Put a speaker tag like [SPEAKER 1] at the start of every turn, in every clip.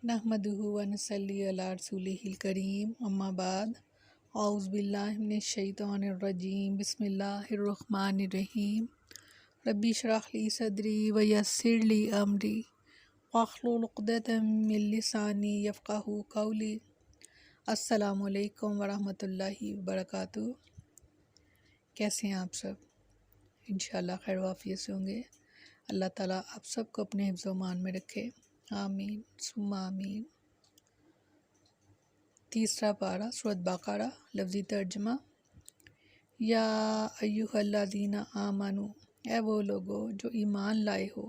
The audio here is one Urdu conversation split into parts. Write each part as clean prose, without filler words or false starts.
[SPEAKER 1] نحمدہ و نصلی علی رسولہ الکریم اما بعد اعوذ باللہ من الشیطان الرجیم بسم اللہ الرحمن الرحیم ربی اشرح لی صدری ویسر لی امری واحلل عقدۃ من لسانی یفقہوا قولی۔ السلام علیکم ورحمۃ اللہ وبرکاتہ۔ کیسے ہیں آپ سب؟ انشاءاللہ خیر و عافیت سے ہوں گے۔ اللہ تعالیٰ آپ سب کو اپنے حفظ و امان میں رکھے، آمین ثم آمین۔ تیسرا پارہ سورۃ بقرہ، لفظی ترجمہ۔ یا ایھا الذین آمنو، اے وہ لوگو جو ایمان لائے ہو،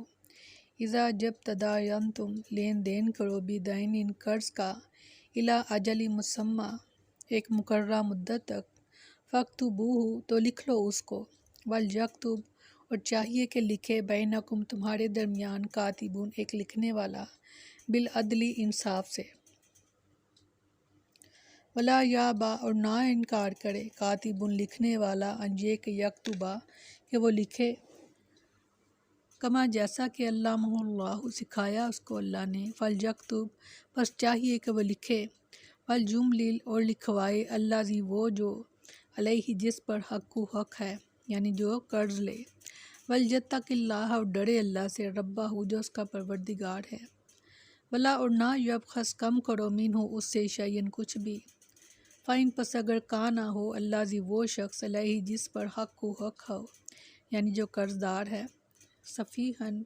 [SPEAKER 1] اذا جب تداینتم لین دین کرو بدین قرض کا، الی اجل مسمی ایک مقررہ مدت تک، فاکتبوہ تو لکھ لو اس کو، ولیکتب اور چاہیے کہ لکھے، بینکم تمہارے درمیان، کاتبٌ ایک لکھنے والا، بالعدل انصاف سے، ولا یابا اور نہ انکار کرے، کاتب لکھنے والا، ان یہ کہ یکتبا کہ وہ لکھے، کما جیسا کہ علمہ اللہ سکھایا اس کو اللہ نے، فلیکتب پس چاہیے کہ وہ لکھے، ولیملل اور لکھوائے، الذی وہ جو، علیہ جس پر، حق ہے یعنی جو قرض لے، ولیتق اللہ اور ڈرے اللہ سے، ربہ جو اس کا پروردگار ہے، ولا اور نہ یبخس کم کرو، منہ اس سے، شیئن کچھ بھی، فَإِن پس اگر کانا ہو، الذی وہ شخص، علیہ جس پر، حق ہو یعنی جو قرض دار ہے، سفیہن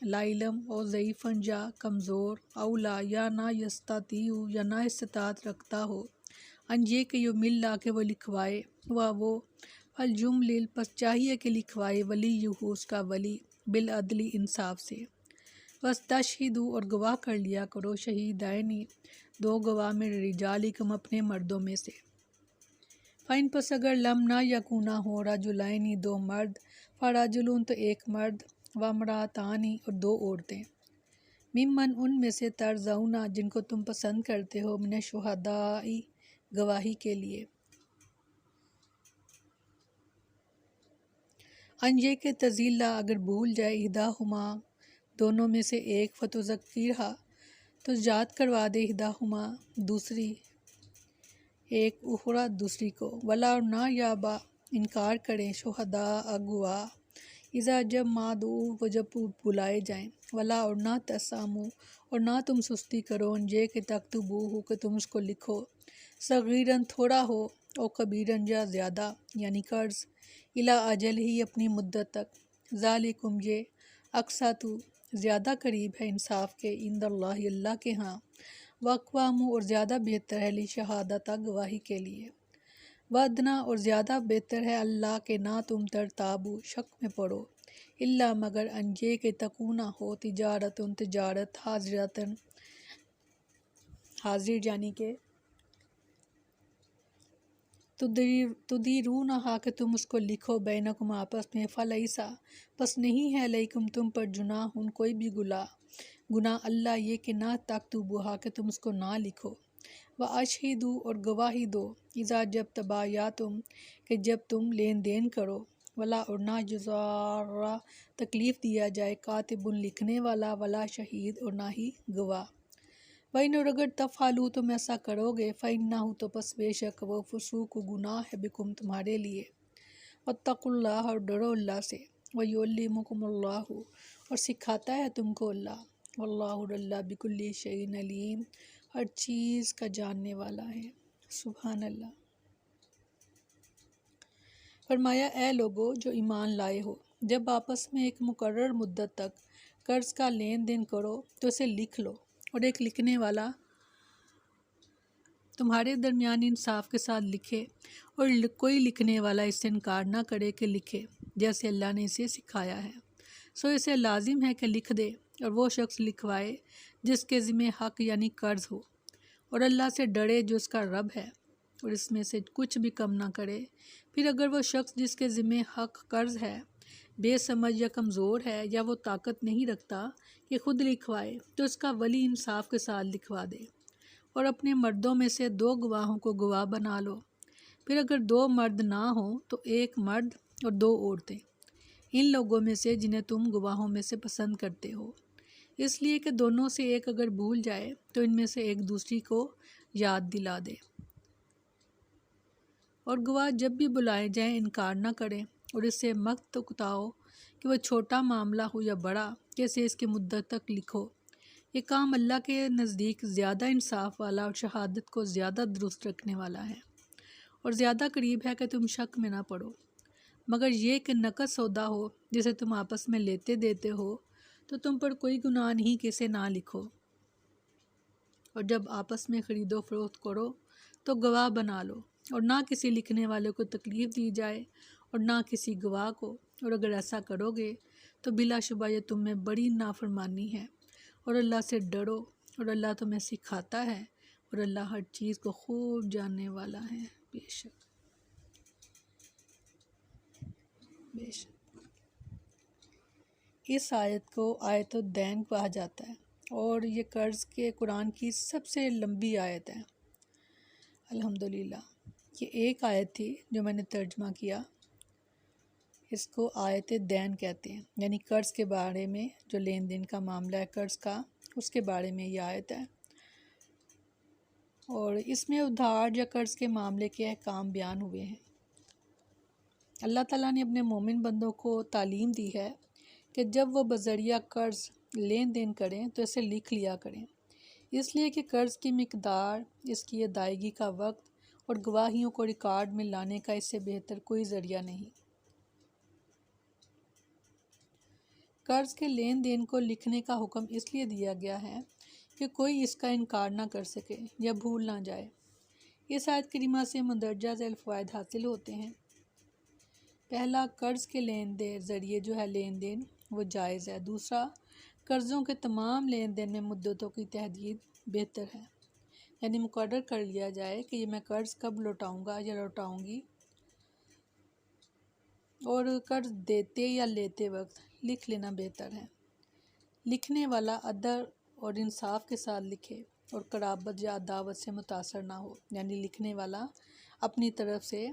[SPEAKER 1] لا علم، اور ضعیفن یا کمزور، او لا یا نہ یستطیع یا نہ استطاعت رکھتا ہو، ان یہ کہ یملا کہ وہ لکھوائے، وہ فلیملل پس چاہیے کہ لکھوائے، ولیہ اس کا ولی، بالعدل انصاف سے، واستشہدوا اور گواہ کر لیا کرو، شہیدین دو گواہ، من رجالکم اپنے مردوں میں سے، فَإِن پس اگر لم نہ یکونا ہو، رجلین دو مرد، فرجل تو ایک مرد، وامرأتان اور دو عورتیں، ممن ان میں سے، ترضون جن کو تم پسند کرتے ہو، من الشہداء گواہی کے لیے، ان یہ کہ تضل اگر بھول جائے، احداہما دونوں میں سے ایک، فتذکرھا تو یاد کروا دے، احداہما دوسری ایک، اخری دوسری کو، ولا اور نہ یابا انکار کریں، شہداء گواہ، اذا جب ما دعوا وہ جب بلائے جائیں، ولا اور نہ تساموا اور نہ تم سستی کرو، ان یہ کہ تکتبوہ کہ تم اس کو لکھو، صغیرن تھوڑا ہو، او کبیرن یا زیادہ یعنی قرض، الی اجل ہی اپنی مدت تک، ذالکم یہ، اقسط زیادہ قریب ہے انصاف کے، عند اللہ اللہ کے ہاں، واقوام اور زیادہ بہتر ہے، لشہادۃ گواہی کے لیے، وادنا اور زیادہ بہتر ہے، اللہ کہ نہ تم ترتابو شک میں پڑو، الا مگر، ان یہ کہ تکونا ہو، تجارت حاضرتن حاضر یعنی کہ تدیرونہا کہ تم اس کو لکھو، بینکم آپس میں، فلیسا پس نہیں ہے، علیکم تم پر، جناح کوئی بھی گناہ، اللہ یہ کہ نہ تکتبوہا کہ تم اس کو نہ لکھو، واشہدوا اور گواہی دو، اذا جب تبایعتم کہ جب تم لین دین کرو، ولا اور نہ یضار تکلیف دیا جائے، کاتب لکھنے والا، ولا شہید اور نہ ہی گواہ، وَإِنْ اور اگر تفعلوا تم ایسا کرو گے، فَإِنَّهُ تو پس بے شک وہ، فسوق گناہ ہے، بکم تمہارے لیے، واتقوا اللہ اور ڈرو اللہ سے، وَيُعَلِّمُكُمُ اللَّهُ اور سکھاتا ہے تم کو اللہ، واللہ اللہ بکل شیء علیم ہر چیز کا جاننے والا ہے، سبحان اللہ۔ فرمایا اے لوگو جو ایمان لائے ہو، جب آپس میں ایک مقرر مدت تک قرض کا لین دین کرو تو اسے لکھ لو، اور ایک لکھنے والا تمہارے درمیان انصاف کے ساتھ لکھے، اور کوئی لکھنے والا اس سے انکار نہ کرے کہ لکھے جیسے اللہ نے اسے سکھایا ہے، سو اسے لازم ہے کہ لکھ دے، اور وہ شخص لکھوائے جس کے ذمہ حق یعنی قرض ہو، اور اللہ سے ڈرے جو اس کا رب ہے، اور اس میں سے کچھ بھی کم نہ کرے، پھر اگر وہ شخص جس کے ذمہ حق قرض ہے بے سمجھ یا کمزور ہے، یا وہ طاقت نہیں رکھتا کہ خود لکھوائے، تو اس کا ولی انصاف کے ساتھ لکھوا دے، اور اپنے مردوں میں سے دو گواہوں کو گواہ بنا لو، پھر اگر دو مرد نہ ہوں تو ایک مرد اور دو عورتیں، ان لوگوں میں سے جنہیں تم گواہوں میں سے پسند کرتے ہو، اس لیے کہ دونوں سے ایک اگر بھول جائے تو ان میں سے ایک دوسری کو یاد دلا دے، اور گواہ جب بھی بلائے جائیں انکار نہ کریں، اور اس سے مت اکتاؤ کہ وہ چھوٹا معاملہ ہو یا بڑا، کیسے اس کی مدت تک لکھو۔ یہ کام اللہ کے نزدیک زیادہ انصاف والا اور شہادت کو زیادہ درست رکھنے والا ہے، اور زیادہ قریب ہے کہ تم شک میں نہ پڑو، مگر یہ کہ نقد سودا ہو جسے تم آپس میں لیتے دیتے ہو تو تم پر کوئی گناہ نہیں کہ اسے نہ لکھو، اور جب آپس میں خرید و فروخت کرو تو گواہ بنا لو، اور نہ کسی لکھنے والے کو تکلیف دی جائے اور نہ کسی گواہ کو، اور اگر ایسا کرو گے تو بلا شبہ یہ تم میں بڑی نافرمانی ہے، اور اللہ سے ڈرو، اور اللہ تمہیں سکھاتا ہے، اور اللہ ہر چیز کو خوب جاننے والا ہے۔ بے شک بے شک اس آیت کو آیت الدین کہا جاتا ہے، اور یہ قرض کے قرآن کی سب سے لمبی آیت ہے الحمدللہ۔ یہ ایک آیت تھی جو میں نے ترجمہ کیا، اس کو آیت دین کہتے ہیں، یعنی قرض کے بارے میں جو لین دین کا معاملہ ہے قرض کا، اس کے بارے میں یہ آیت ہے، اور اس میں ادھار یا قرض کے معاملے کے احکام بیان ہوئے ہیں۔ اللہ تعالیٰ نے اپنے مومن بندوں کو تعلیم دی ہے کہ جب وہ بذریعہ قرض لین دین کریں تو اسے لکھ لیا کریں، اس لیے کہ قرض کی مقدار، اس کی ادائیگی کا وقت اور گواہیوں کو ریکارڈ میں لانے کا اس سے بہتر کوئی ذریعہ نہیں۔ قرض کے لین دین کو لکھنے کا حکم اس لیے دیا گیا ہے کہ کوئی اس کا انکار نہ کر سکے یا بھول نہ جائے۔ اس آیت کریمہ سے مندرجہ ذیل فوائد حاصل ہوتے ہیں۔ پہلا، قرض کے لین دین ذریعے جو ہے لین دین وہ جائز ہے۔ دوسرا، قرضوں کے تمام لین دین میں مدتوں کی تحدید بہتر ہے، یعنی مقرر کر لیا جائے کہ یہ میں قرض کب لوٹاؤں گا یا لوٹاؤں گی، اور قرض دیتے یا لیتے وقت لکھ لینا بہتر ہے۔ لکھنے والا عدل اور انصاف کے ساتھ لکھے اور قرابت یا عداوت سے متاثر نہ ہو، یعنی لکھنے والا اپنی طرف سے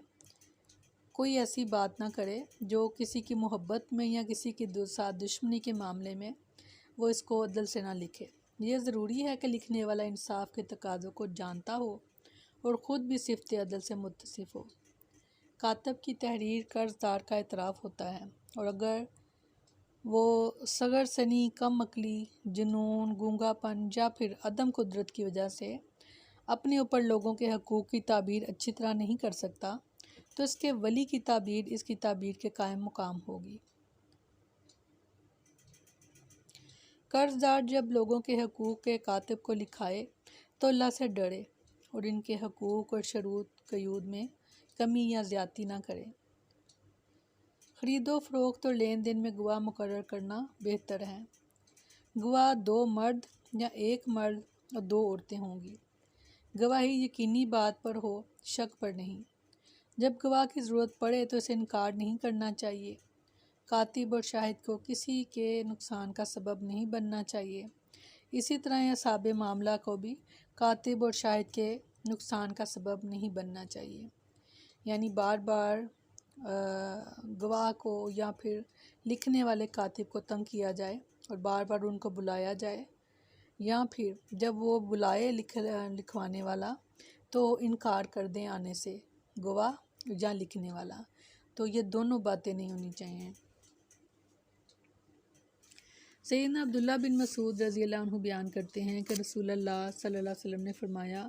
[SPEAKER 1] کوئی ایسی بات نہ کرے جو کسی کی محبت میں یا کسی کے ساتھ دشمنی کے معاملے میں وہ اس کو عدل سے نہ لکھے۔ یہ ضروری ہے کہ لکھنے والا انصاف کے تقاضوں کو جانتا ہو اور خود بھی صفت عدل سے متصف ہو۔ کاتب کی تحریر قرض دار کا اعتراف ہوتا ہے، اور اگر وہ صغر سنی، کم عقلی، جنون، گونگا پن یا پھر عدم قدرت کی وجہ سے اپنے اوپر لوگوں کے حقوق کی تعبیر اچھی طرح نہیں کر سکتا تو اس کے ولی کی تعبیر اس کی تعبیر کے قائم مقام ہوگی۔ قرض دار جب لوگوں کے حقوق کے کاتب کو لکھائے تو اللہ سے ڈرے اور ان کے حقوق اور شروط قیود میں کمی یا زیادتی نہ کرے۔ خرید و فروخت اور لین دین میں گواہ مقرر کرنا بہتر ہے۔ گواہ 2 مرد یا 1 مرد اور 2 عورتیں ہوں گی۔ گواہی یقینی بات پر ہو، شک پر نہیں۔ جب گواہ کی ضرورت پڑے تو اسے انکار نہیں کرنا چاہیے۔ کاتب اور شاہد کو کسی کے نقصان کا سبب نہیں بننا چاہیے۔ اسی طرح اصحاب معاملہ کو بھی کاتب اور شاہد کے نقصان کا سبب نہیں بننا چاہیے، یعنی بار بار گواہ کو یا پھر لکھنے والے کاتب کو تنگ کیا جائے اور بار بار ان کو بلایا جائے، یا پھر جب وہ بلائے لکھوانے والا تو انکار کر دیں آنے سے گواہ یا لکھنے والا، تو یہ دونوں باتیں نہیں ہونی چاہیے۔ سیدنا عبداللہ بن مسعود رضی اللہ عنہ بیان کرتے ہیں کہ رسول اللہ صلی اللہ علیہ وسلم نے فرمایا،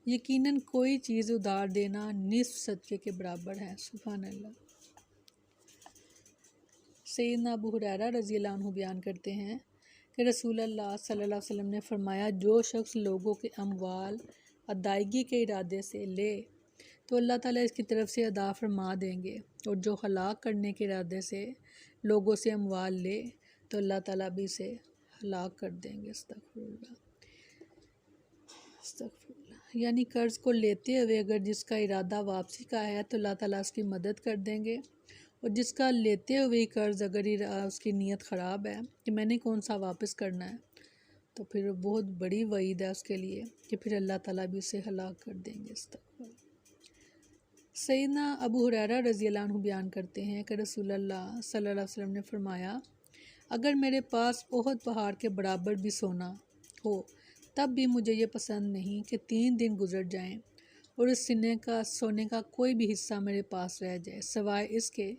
[SPEAKER 1] یقیناً کوئی چیز ادھار دینا نصف صدقے کے برابر ہے۔ سبحان اللہ۔ سیدنا ابو ہریرہ رضی اللہ عنہ بیان کرتے ہیں کہ رسول اللہ صلی اللہ علیہ وسلم نے فرمایا، جو شخص لوگوں کے اموال ادائیگی کے ارادے سے لے تو اللہ تعالیٰ اس کی طرف سے ادا فرما دیں گے، اور جو ہلاک کرنے کے ارادے سے لوگوں سے اموال لے تو اللہ تعالیٰ بھی اسے ہلاک کر دیں گے۔ استغفر اللہ، استغفر اللہ۔ یعنی قرض کو لیتے ہوئے اگر جس کا ارادہ واپسی کا ہے تو اللہ تعالیٰ اس کی مدد کر دیں گے، اور جس کا لیتے ہوئے قرض اگر اس کی نیت خراب ہے کہ میں نے کون سا واپس کرنا ہے، تو پھر بہت بڑی وعید ہے اس کے لیے کہ پھر اللہ تعالیٰ بھی اسے ہلاک کر دیں گے۔ استغفر اللہ۔ سیدنا ابو ہریرہ رضی اللہ عنہ بیان کرتے ہیں کہ رسول اللہ صلی اللہ علیہ وسلم نے فرمایا، اگر میرے پاس احد پہاڑ کے برابر بھی سونا ہو تب بھی مجھے یہ پسند نہیں کہ 3 دن گزر جائیں اور اس سونے کا کوئی بھی حصہ میرے پاس رہ جائے سوائے اس کے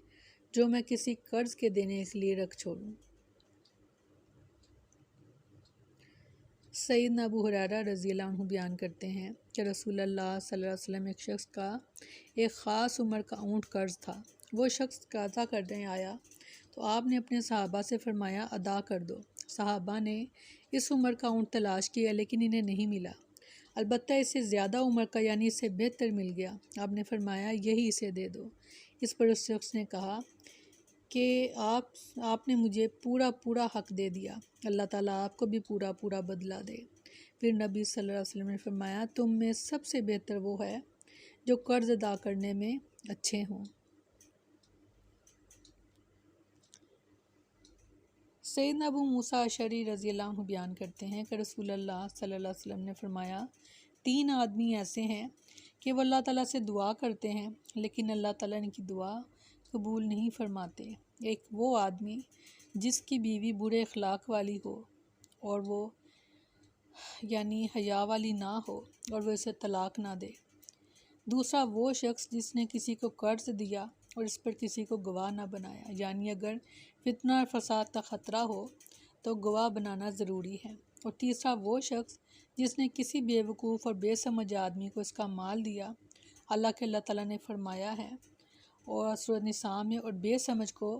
[SPEAKER 1] جو میں کسی قرض کے دینے کے لیے رکھ چھوڑوں۔ سیدنا ابو ہریرہ رضی اللہ عنہ بیان کرتے ہیں کہ رسول اللہ صلی اللہ علیہ وسلم ایک شخص کا ایک خاص عمر کا اونٹ قرض تھا۔ وہ شخص قضا کرنے آیا تو آپ نے اپنے صحابہ سے فرمایا ادا کر دو۔ صحابہ نے اس عمر کا اونٹ تلاش کیا لیکن انہیں نہیں ملا، البتہ اس سے زیادہ عمر کا یعنی اس سے بہتر مل گیا۔ آپ نے فرمایا یہی اسے دے دو۔ اس پر اس شخص نے کہا کہ آپ نے مجھے پورا حق دے دیا، اللہ تعالیٰ آپ کو بھی پورا بدلہ دے۔ پھر نبی صلی اللہ علیہ وسلم نے فرمایا تم میں سب سے بہتر وہ ہے جو قرض ادا کرنے میں اچھے ہوں۔ سیدنا ابو موسیٰ اشعری رضی اللہ عنہ بیان کرتے ہیں کہ رسول اللہ صلی اللہ علیہ وسلم نے فرمایا 3 آدمی ایسے ہیں کہ وہ اللہ تعالیٰ سے دعا کرتے ہیں لیکن اللہ تعالیٰ ان کی دعا قبول نہیں فرماتے۔ ایک وہ آدمی جس کی بیوی برے اخلاق والی ہو اور وہ یعنی حیا والی نہ ہو اور وہ اسے طلاق نہ دے۔ دوسرا وہ شخص جس نے کسی کو قرض دیا اور اس پر کسی کو گواہ نہ بنایا، یعنی اگر فتنہ اور فساد کا خطرہ ہو تو گواہ بنانا ضروری ہے۔ اور تیسرا وہ شخص جس نے کسی بے وقوف اور بے سمجھ آدمی کو اس کا مال دیا، حالانکہ اللہ تعالیٰ نے فرمایا ہے اور سورۃ نساء میں اور بے سمجھ کو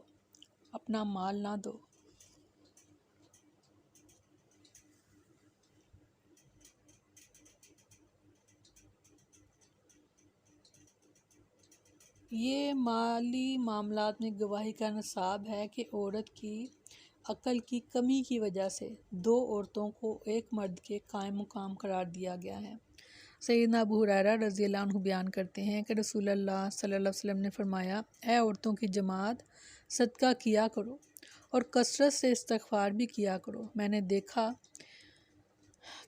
[SPEAKER 1] اپنا مال نہ دو۔ یہ مالی معاملات میں گواہی کا نصاب ہے کہ عورت کی عقل کی کمی کی وجہ سے 2 عورتوں کو ایک مرد کے قائم مقام قرار دیا گیا ہے۔ سیدنا ابو ہریرہ رضی اللہ عنہ بیان کرتے ہیں کہ رسول اللہ صلی اللہ علیہ وسلم نے فرمایا اے عورتوں کی جماعت صدقہ کیا کرو اور کثرت سے استغفار بھی کیا کرو۔ میں نے دیکھا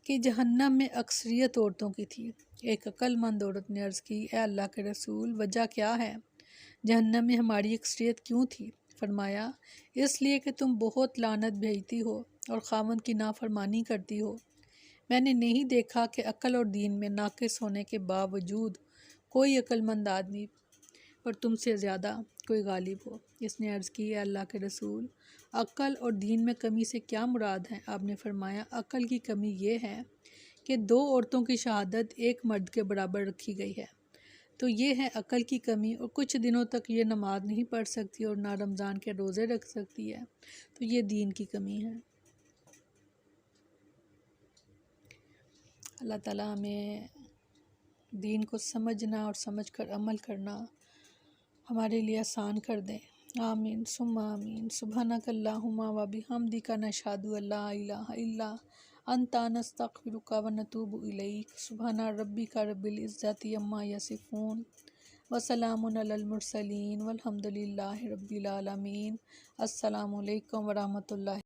[SPEAKER 1] کہ جہنم میں اکثریت عورتوں کی تھی۔ ایک عقل مند عورت نے عرض کی اے اللہ کے رسول وجہ کیا ہے؟ جہنم میں ہماری اکثریت کیوں تھی؟ فرمایا اس لیے کہ تم بہت لعنت بھیجتی ہو اور خاوند کی نافرمانی کرتی ہو۔ میں نے نہیں دیکھا کہ عقل اور دین میں ناقص ہونے کے باوجود کوئی عقل مند آدمی پر تم سے زیادہ کوئی غالب ہو۔ اس نے عرض کی اے اللہ کے رسول عقل اور دین میں کمی سے کیا مراد ہے؟ آپ نے فرمایا عقل کی کمی یہ ہے کہ 2 عورتوں کی شہادت ایک مرد کے برابر رکھی گئی ہے، تو یہ ہے عقل کی کمی، اور کچھ دنوں تک یہ نماز نہیں پڑھ سکتی اور نہ رمضان کے روزے رکھ سکتی ہے، تو یہ دین کی کمی ہے۔ اللہ تعالیٰ ہمیں دین کو سمجھنا اور سمجھ کر عمل کرنا ہمارے لیے آسان کر دیں، آمین ثم آمین۔ سبحانک اللہم و بحمدک نشہد ان لا الہ الا انت نستغفرک و نتوب الیک۔ سبحان ربک رب العزۃ عما یصفون وسلام علی المرسلین والحمد للہ رب العالمین۔ السلام علیکم ورحمۃ اللہ۔